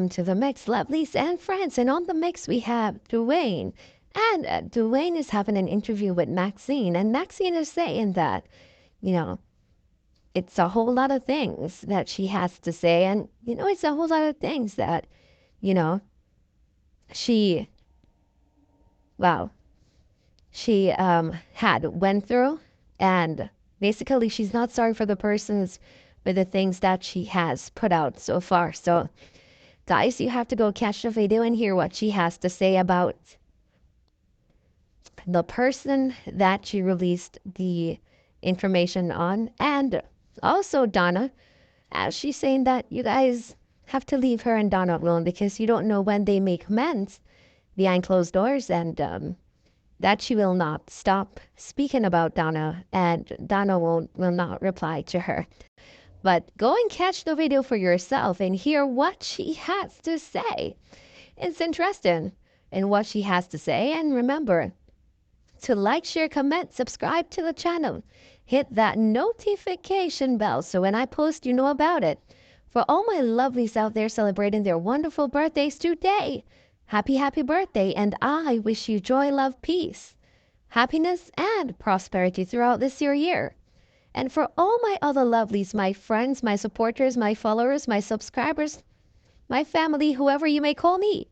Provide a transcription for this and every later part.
welcome to the mix, lovelies and friends. And on the mix, we have Dwayne. And Dwayne is having an interview with Maxine. And Maxine is saying that, you know, it's a whole lot of things that she has to say. And, it's a whole lot of things that, you know, she, well, she had went through. And basically, she's not sorry for the persons for the things that she has put out so far. So, guys, you have to go catch the video and hear what she has to say about the person that she released the information on. And also, Donna, as she's saying that you guys have to leave her and Donna alone because you don't know when they make amends behind closed doors, and that she will not stop speaking about Donna, and Donna will not reply to her. But go and catch the video for yourself and hear what she has to say. It's interesting in what she has to say. And remember to like, share, comment, subscribe to the channel. Hit that notification bell so when I post, you know about it. For all my lovelies out there celebrating their wonderful birthdays today, happy birthday, and I wish you joy, love, peace, happiness, and prosperity throughout this year. And for all my other lovelies, my friends, my supporters, my followers, my subscribers, my family, whoever you may call me,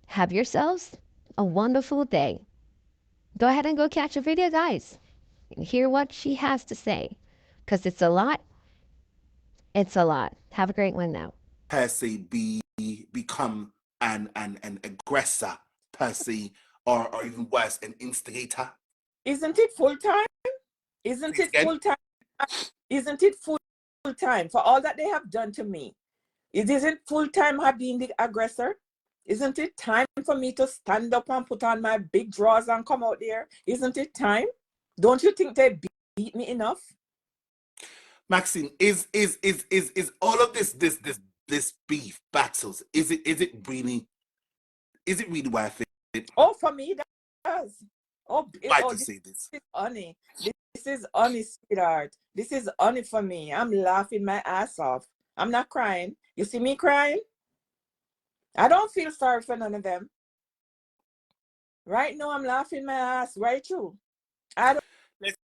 have yourselves a wonderful day. Go ahead and go catch a video, guys, and hear what she has to say, because it's a lot. It's a lot. Have a great one now. Per se, become an aggressor, per se, or even worse, an instigator. Isn't it full time? Isn't it full time? Isn't it full time for all that they have done to me? It isn't full time her being the aggressor. Isn't it time for me to stand up and put on my big drawers and come out there? Isn't it time? Don't you think they beat me enough? Maxine, is all of this beef battles, is it really worth it? Oh, for me that does. Say this. This is honey. This is honey, sweetheart. This is honey for me. I'm laughing my ass off. I'm not crying. You see me crying? I don't feel sorry for none of them. Right now, I'm laughing my ass right through. I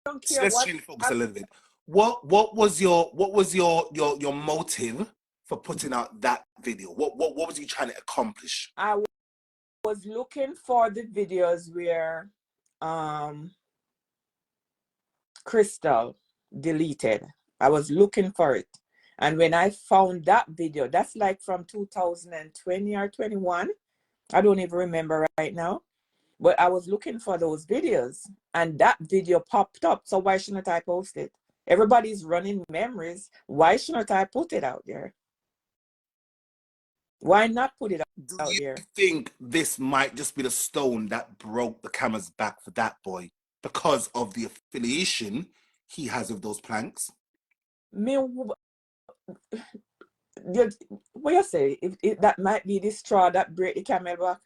don't care. Let's change focus a little bit. What was your motive for putting out that video? What was you trying to accomplish? I was looking for the videos where Crystal deleted. I was looking for it. And when I found that video, that's like from 2020 or 21. I don't even remember right now. But I was looking for those videos and that video popped up. So why shouldn't I post it? Everybody's running memories. Why shouldn't I put it out there? Why not put it out there? Do you think this might just be the stone that broke the camera's back for that boy because of the affiliation he has with those planks? What you say? If that might be the straw that break the camel back.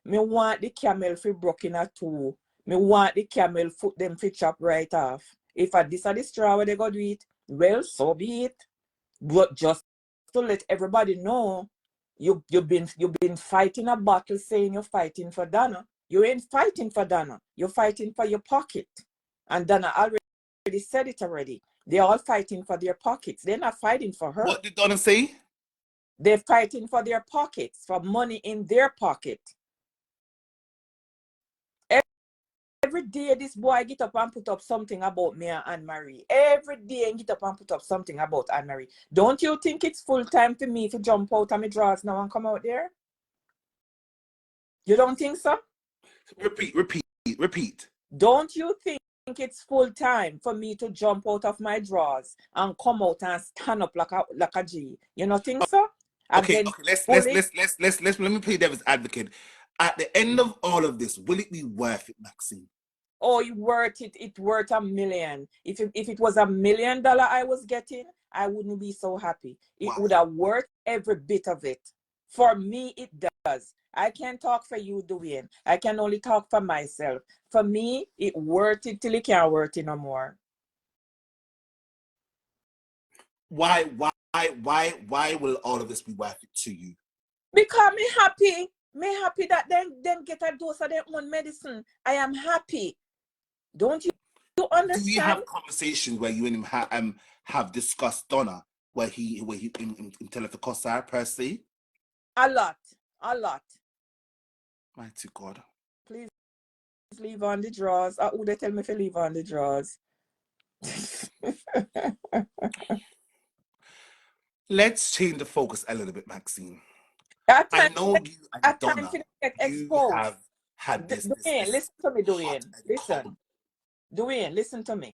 Me want the camel fi broken at two. Me want the camel foot them fi chop right off. If I this are the straw where they go do it, well, so be it. But just to let everybody know, you've been fighting a battle saying you're fighting for Donna. You ain't fighting for Donna. You're fighting for your pocket. And Donna already said it already. They're all fighting for their pockets. They're not fighting for her. What did Donna say? They're fighting for their pockets, for money in their pocket. Every day this boy get up and put up something about me and Anne-Marie. Every day and get up and put up something about Anne-Marie. Don't you think it's full time for me to jump out of my drawers now and come out there? You don't think so? Repeat. Don't you think it's full time for me to jump out of my drawers and come out and stand up like a G? You don't think so? Okay. Let me play devil's advocate. At the end of all of this, will it be worth it, Maxine? Oh, it worth it. It's worth $1 million. If it was $1 million I was getting, I wouldn't be so happy. It would have worth every bit of it. For me, it does. I can't talk for you, Dwayne. I can only talk for myself. For me, it worth it till it can't worth it no more. Why why will all of this be worth it to you? Because me happy. Me happy that them get a dose of their own medicine. I am happy. Don't you understand? Do you have conversations where you and him have discussed Donna, where he in tell her to cuss her per se? A lot. Mighty God. Please leave on the drawers. Who they tell me to leave on the drawers? Let's change the focus a little bit, Maxine. I know you and Donna, you have had this. Dwayne, listen to me, Dwayne. Dwayne, listen to me.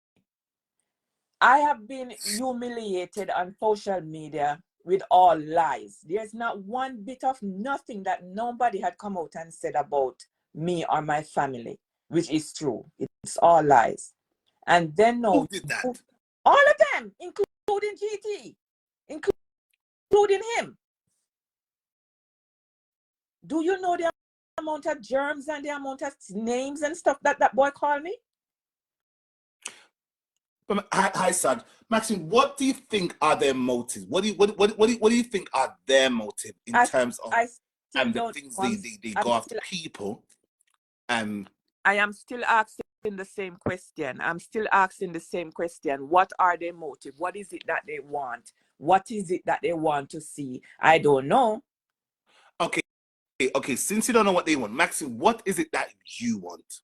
I have been humiliated on social media with all lies. There's not one bit of nothing that nobody had come out and said about me or my family, which is true. It's all lies. And then no, who did that? All of them, including GT, including him. Do you know the amount of germs and the amount of names and stuff that boy called me? Hi, son. Maxine, what do you think are their motives? What do you think are their motive in terms of the things they go after people? I am still asking the same question. What are their motive? What is it that they want? What is it that they want to see? I don't know. Okay. Since you don't know what they want, Maxine, what is it that you want?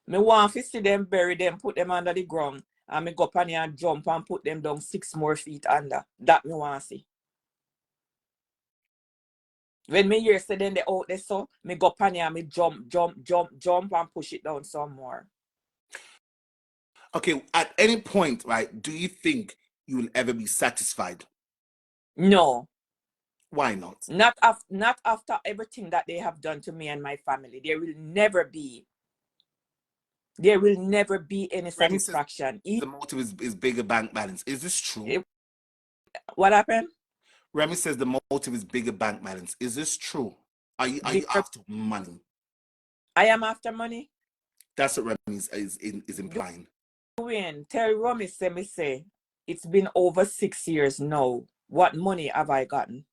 Me want to see them, bury them, put them under the ground, and me go up and jump and put them down 6 more feet under. That me want to see. When me hear say then they out there, so me go up and me jump and push it down some more. Okay, at any point, right, do you think you will ever be satisfied? No. Why not? Not after everything that they have done to me and my family. There will never be any satisfaction. The motive is bigger bank balance. Is this true? What happened? Remy says the motive is bigger bank balance. Is this true? Are you after money? I am after money. That's what Remy is implying. Dwayne, tell Remy say it's been over 6 years now. What money have I gotten?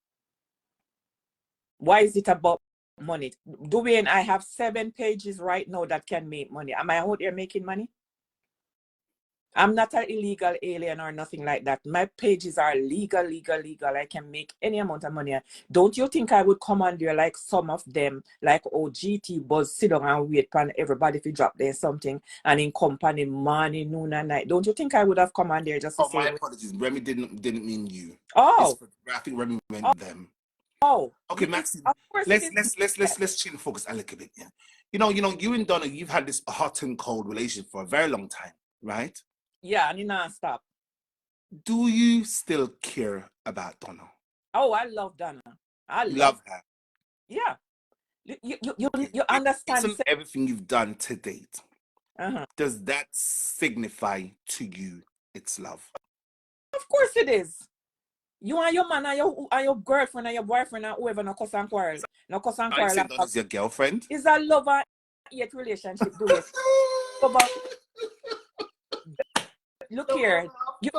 Why is it about money? Dwayne, I have 7 pages right now that can make money. Am I out there making money? I'm not an illegal alien or nothing like that. My pages are legal. I can make any amount of money. Don't you think I would come on there like some of them, like OGT Buzz, sit down and wait for everybody to drop there something and in company morning, noon and night? Don't you think I would have come on there just to say? My apologies. Remy didn't mean you. Oh. I think Remy meant them. Oh. Okay, Maxine. Let's change the focus a little bit. Yeah. You know, you and Donna, you've had this hot and cold relationship for a very long time, right? Yeah, and you not stop. Do you still care about Donna? Oh, I love Donna. I love her. Yeah. You understand? Based on everything you've done to date, does that signify to you it's love? Of course it is. You and your man and your girlfriend and your boyfriend and whoever no cuss and quarrel. No cuss and quarrel. Donna's your girlfriend? It's a love and hate relationship. Do it. Look here. You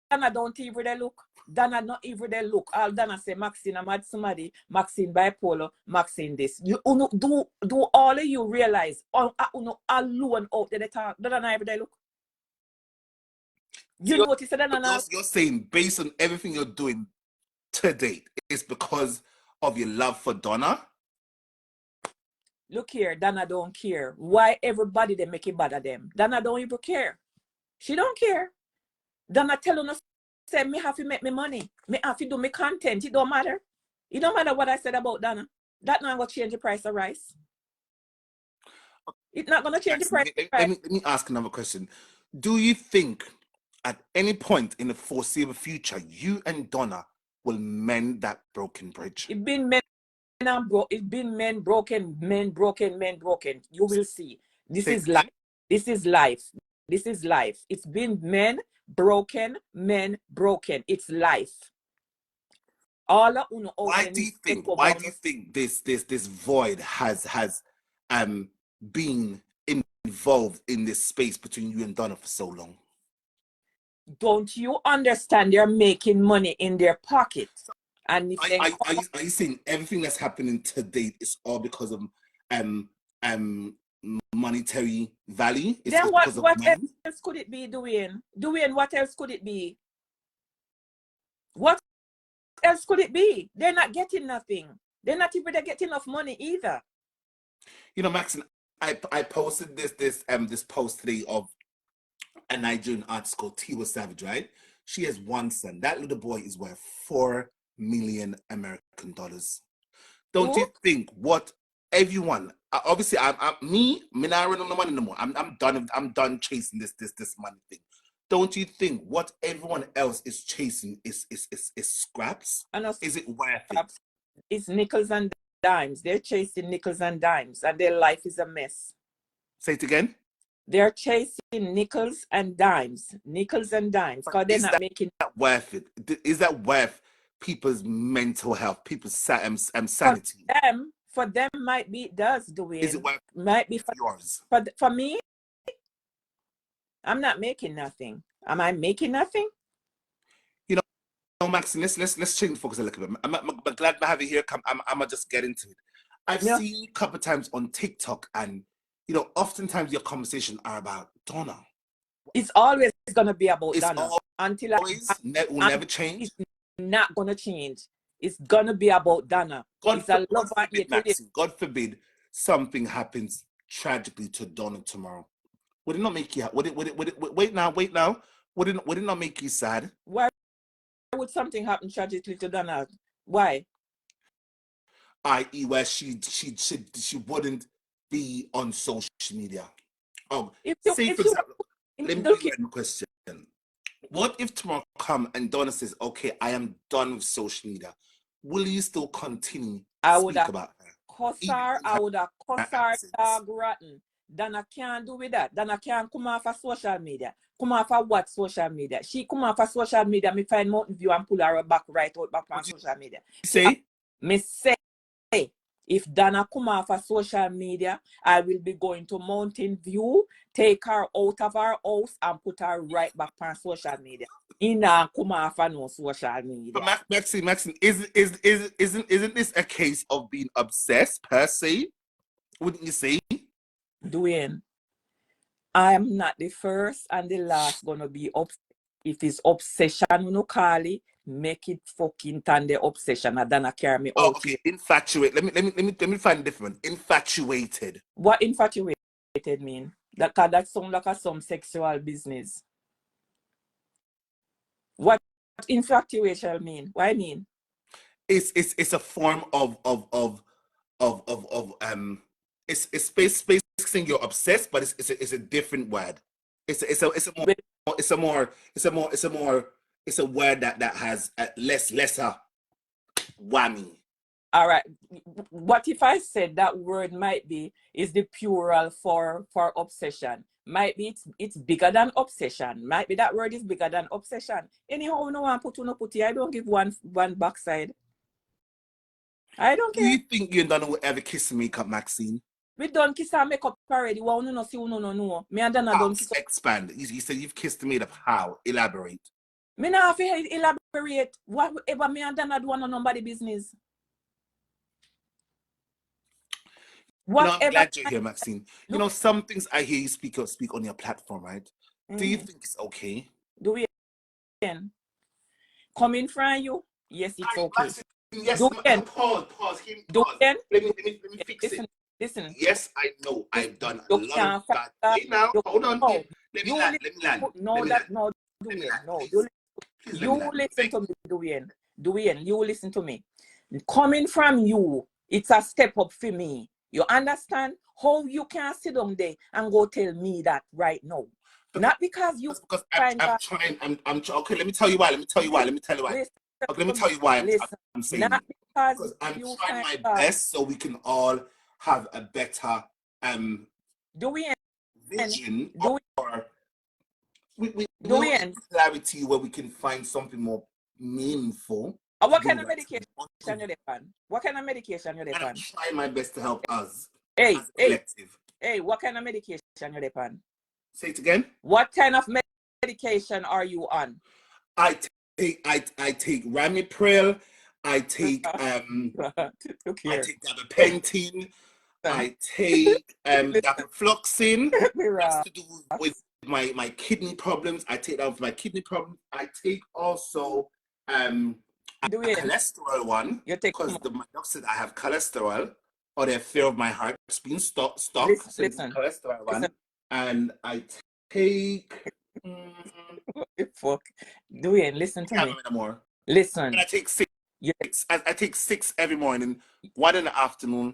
Donna don't even they look. Donna not even they look. All Donna say Maxine, I'm mad somebody. Maxine bipolar. Maxine this. You do all of you realize alone out there they talk. Donna not even they look. You notice that you're saying based on everything you're doing to date, it's because of your love for Donna? Look here, Donna don't care. Why everybody they make it bad at them? Donna don't even care. She don't care. Donna tell us say me have to make me money. Me have to do me content. It don't matter. It don't matter what I said about Donna. That not gonna change the price of rice. It's not gonna change the price. Let me ask another question. Do you think at any point in the foreseeable future, you and Donna will mend that broken bridge? It's been men and it's been men broken. You will see. This is life. It's been men broken. It's life. Why do you think this void has been involved in this space between you and Donna for so long? Don't you understand they're making money in their pocket? And if are you saying everything that's happening to date is all because of monetary value? Then what else could it be, Dwayne? Dwayne, what else could it be? What else could it be? They're not getting nothing. They're not even getting enough money either. You know, Maxine, I posted this post today of a Nigerian artist called Tiwa Savage, right? She has one son. That little boy is worth $4 million American dollars. Don't you think what everyone? Obviously, I'm not running the money no more. I'm done chasing this money thing. Don't you think what everyone else is chasing is scraps? Is it worth it? It's nickels and dimes. They're chasing nickels and dimes, and their life is a mess. Say it again. They're chasing nickels and dimes, because they're not making that worth it. Is that worth people's mental health, people's sanity? For them, might be. It does, Dwayne. Is it worth? Might be for yours. For me, I'm not making nothing. Am I making nothing? You know, Maxine, let's change the focus a little bit. I'm glad to have you here. I'm gonna just get into it. I've seen a couple of times on TikTok, and you know, oftentimes your conversations are about Donna. It's always gonna be about Donna. Will never change. It's not gonna change. It's gonna be about Donna. God forbid something happens tragically to Donna tomorrow. Would it not make you? Wait now. Would it not make you sad? Why would something happen tragically to Donna? Why? I.e., where she wouldn't be on social media. Let me give you a question. What if tomorrow come and Donna says, "Okay, I am done with social media"? Will you still continue to speak about her? I would have cussed her dog rotten. Donna can't do with that. Donna can't come off of social media. Come off of what social media? She come off of social media, me find Mountain View and pull her back on social media. Say? Me say, if Donna come off of social media, I will be going to Mountain View, take her out of her house and put her right back on social media. Come off of no social media. But Maxine, isn't this a case of being obsessed per se? Wouldn't you say? Dwayne, I am not the first and the last gonna be obsessed. If it's obsession, no call it, make it fucking turn the obsession. And then I carry me out. Okay, infatuated. Let me find a different one. Infatuated. What infatuated mean? That sound like some sexual business. What infatuation mean? What I mean? It's a form of it's basically you're obsessed, but it's a different word. It's a word that has lesser whammy. All right. What if I said that word is the plural for obsession? Might be it's bigger than obsession. Might be that word is bigger than obsession. Anyhow, no one put it. I don't give one backside. I don't care. Do you think you and Donna will ever kiss and make up, Maxine? We don't kiss and make up already. Well, no. Me and Donna don't kiss. Expand. You said you've kissed and made up. How? Elaborate. Me not have to elaborate. Whatever me and Donna do on nobody business. I'm glad you're here, Maxine. You know, some things I hear you speak on your platform, right? Do you think it's okay? Do we? Coming from you? Yes, it's okay. Maxine, yes, pause. Let me fix it. Listen. Yes, I know. I've done a lot of that. Wait now, hold on. Let me land. No, Dwayne. You listen to me, Dwayne. Dwayne, you listen to me. Coming from you, it's a step up for me. You understand? How you can sit down there and go tell me that right now? Not because you. Because I'm trying. Okay, let me tell you why. Okay, let me tell you why I'm saying not because I'm trying my best so we can all have a better vision or we clarity where we can find something more meaningful. What kind of medication you're on? What kind of medication you're on? I'm trying my best to help us. Hey, what kind of medication you're on? Say it again. What kind of medication are you on? I take Ramipril. I take Look I here. take gabapentin. I take Listen, dapafloxacin. let me That's rock. to do with my kidney problems. I take that for my kidney problems. I take also a Dwayne, cholesterol one you take because my doctor said I have cholesterol or they fear of my heart being stuck. So it's a listen. cholesterol one. Listen. And I take What the fuck? Dwayne, listen to me. more. Listen. And I take 6. You, I take 6 every morning, 1 in the afternoon. you,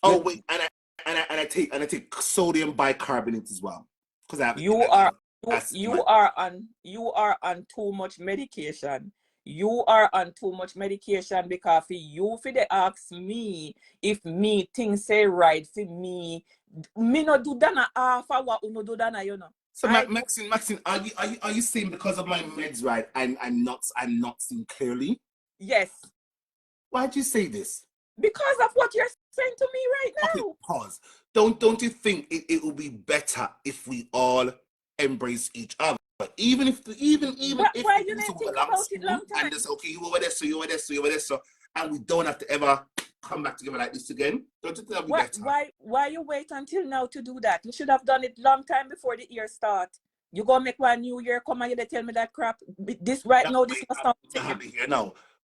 Oh wait, and I take sodium bicarbonate as well because I have you are on too much medication. You are on too much medication because for you for they ask me if me things say right for me. Me no do Donna half of what uno do Donna, you know. So Maxine, are you saying because of my meds, right? I'm not seeing clearly? Yes. Why'd you say this? Because of what you're saying to me right now. Okay, pause. Don't you think it will be better if we all embrace each other? Even if Why if you this didn't over think long about it school long time? and just okay, you over there, so you over there, so you over there, so and we don't have to ever come back together like this again. Don't you think that'll be better? Why you wait until now to do that? You should have done it long time before the year start. You gonna make one new year come and you tell me that crap. This right now, this must not Happy here now.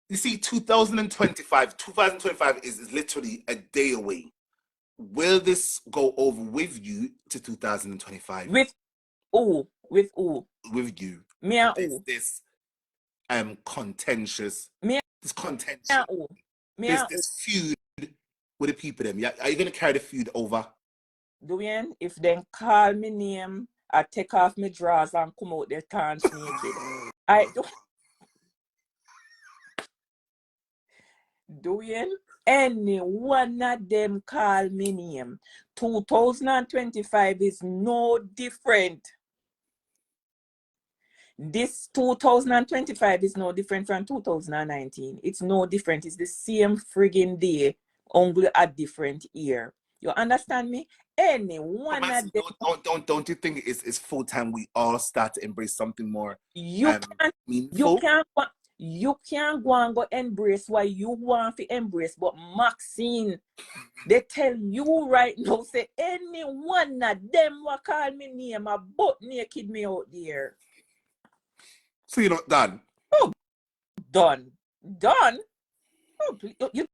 You see, 2025 is literally a day away. Will this go over with you to 2025? With who? With who? With you. Me and who? This contentious. Me This contention. and who? Me and this feud with the people them. Yeah, are you gonna carry the feud over? Dwayne, if they call me name, I take off my drawers and come out there can't naked. I do. Dwayne, any one of them call me name. 2025 is no different. This 2025 is no different from 2019. It's no different. It's the same friggin' day, only a different year. You understand me? Any one of them. Don't you think it's full time we all start to embrace something more You meaningful? can't go and go embrace what you want to embrace. But Maxine, they tell you right now, say any one of them will call me name a butt naked me out there. So you're not done? Oh, done. Oh, you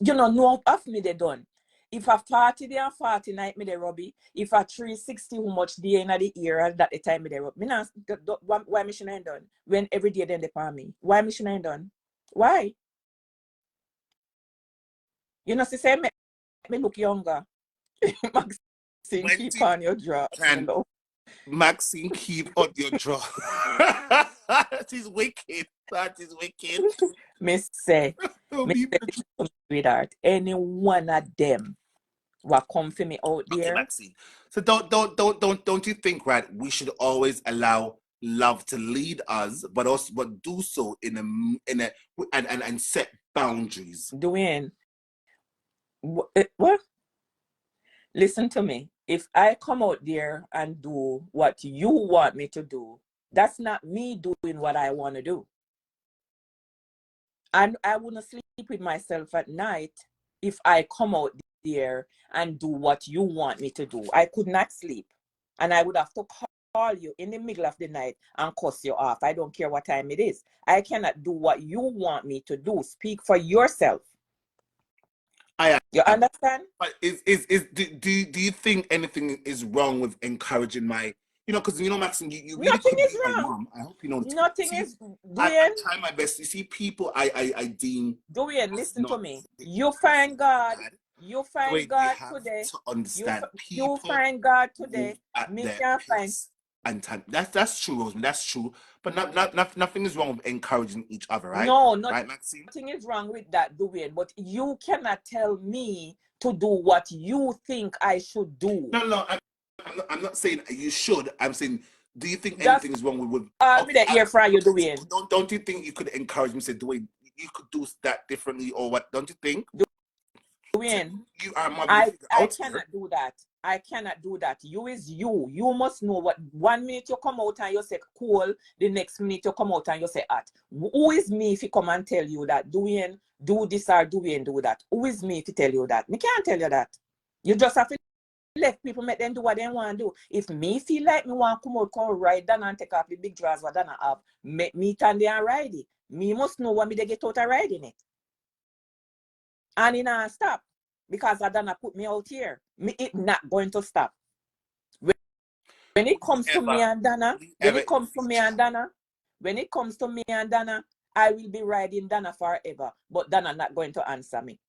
don't know of me they done. If a 40 day and 40 night me they rubby. If a 360 how much day in the year at that the time me they rub. Me not why me shouldn't done when every day then they pay me. Why me shouldn't done? Why? You know, say me look younger. Maxine, keep on your draw. Maxine, keep on your draw. That is wicked. Me say, sweetheart, any one of them will come for me out there. Okay, Maxine. So don't you think, right? We should always allow love to lead us, but do so in a and set boundaries. Dwayne, what? Listen to me. If I come out there and do what you want me to do, that's not me doing what I want to do. And I wouldn't sleep with myself at night if I come out there and do what you want me to do. I could not sleep. And I would have to call you in the middle of the night and cuss you off. I don't care what time it is. I cannot do what you want me to do. Speak for yourself. You understand? But do you think anything is wrong with encouraging my, because Maxine, you really nothing could is be wrong. my mom. I hope you know. Nothing is. I try my best. You see, people I deem. Dwayne, listen to me. You find God. You find God today. To understand you find God today. Me can't find. And time. That's true, Rosemary. That's true. But nothing is wrong with encouraging each other, right? No, right, Maxine? Nothing is wrong with that, Dwayne. But you cannot tell me to do what you think I should do. No. I'm not saying you should. I'm saying, do you think anything is wrong with? Me that ear fry you doing. Don't you think you could encourage me? Say, Dwayne, you could do that differently, or what? Don't you think? Dwayne, you are mother. I cannot do that. I cannot do that. You is you. You must know what 1 minute you come out and you say cool, the next minute you come out and you say hot. Who is me if he come and tell you that Dwayne do this or Dwayne do that? Who is me if he tell you that? Me can't tell you that. You just have to let people make them do what they want to do. If me feel like me want to come ride Donna and take off the big drawers what Donna have, make me stand there and ride it. Me must know what me they get out of riding it. And it not stop. Because Donna put me out here. Me it not going to stop. When it comes to me and Donna, when it comes to me and Donna, I will be riding Donna forever. But Donna not going to answer me.